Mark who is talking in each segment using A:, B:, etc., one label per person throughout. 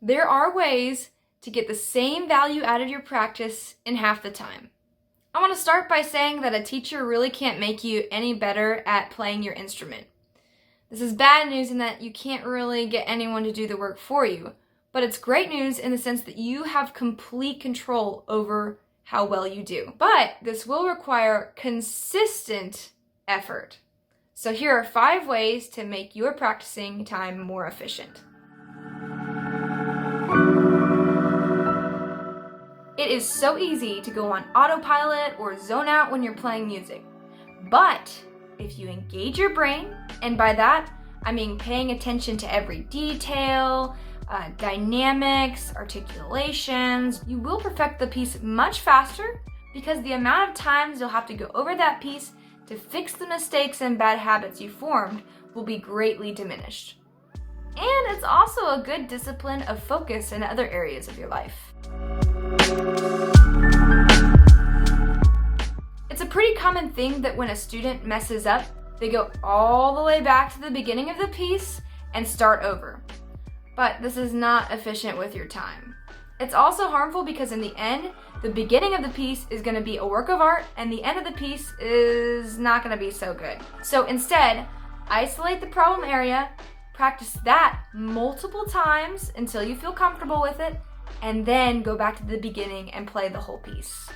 A: There are ways to get the same value out of your practice in half the time. I want to start by saying that a teacher really can't make you any better at playing your instrument. This is bad news in that you can't really get anyone to do the work for you, but it's great news in the sense that you have complete control over how well you do. But this will require consistent effort. So here are 5 ways to make your practicing time more efficient. It is so easy to go on autopilot or zone out when you're playing music. But if you engage your brain, and by that, I mean paying attention to every detail, dynamics, articulations, you will perfect the piece much faster because the amount of times you'll have to go over that piece to fix the mistakes and bad habits you formed will be greatly diminished. And it's also a good discipline of focus in other areas of your life. It's a pretty common thing that when a student messes up, they go all the way back to the beginning of the piece and start over. But this is not efficient with your time. It's also harmful because in the end, the beginning of the piece is going to be a work of art and the end of the piece is not going to be so good. So instead, isolate the problem area, practice that multiple times until you feel comfortable with it, and then go back to the beginning and play the whole piece.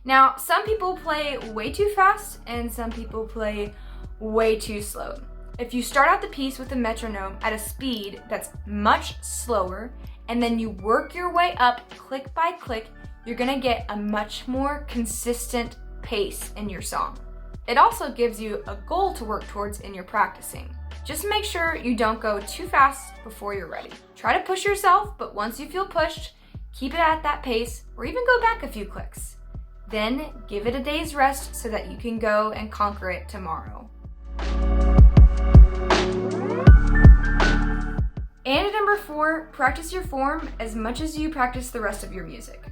A: Now, some people play way too fast and some people play way too slow. If you start out the piece with a metronome at a speed that's much slower and then you work your way up click by click, you're gonna get a much more consistent pace in your song. It also gives you a goal to work towards in your practicing. Just make sure you don't go too fast before you're ready. Try to push yourself, but once you feel pushed, keep it at that pace or even go back a few clicks. Then give it a day's rest so that you can go and conquer it tomorrow. And number 4, practice your form as much as you practice the rest of your music.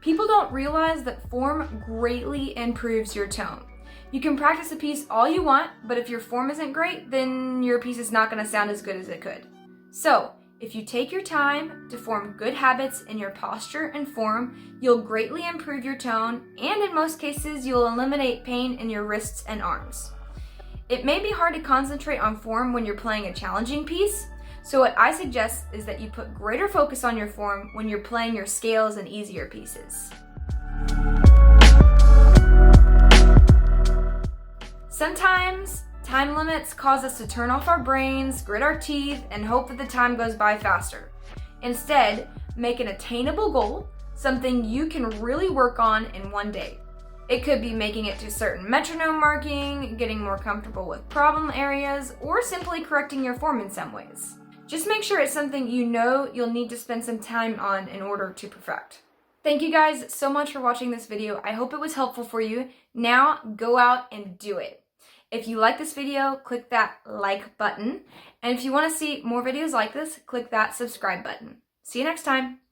A: People don't realize that form greatly improves your tone. You can practice a piece all you want, but if your form isn't great, then your piece is not going to sound as good as it could. So, if you take your time to form good habits in your posture and form, you'll greatly improve your tone, and in most cases, you'll eliminate pain in your wrists and arms. It may be hard to concentrate on form when you're playing a challenging piece, so what I suggest is that you put greater focus on your form when you're playing your scales and easier pieces. Sometimes time limits cause us to turn off our brains, grit our teeth, and hope that the time goes by faster. Instead, make an attainable goal, something you can really work on in one day. It could be making it to certain metronome marking, getting more comfortable with problem areas, or simply correcting your form in some ways. Just make sure it's something you know you'll need to spend some time on in order to perfect. Thank you guys so much for watching this video. I hope it was helpful for you. Now go out and do it. If you like this video, click that like button. And if you want to see more videos like this, click that subscribe button. See you next time.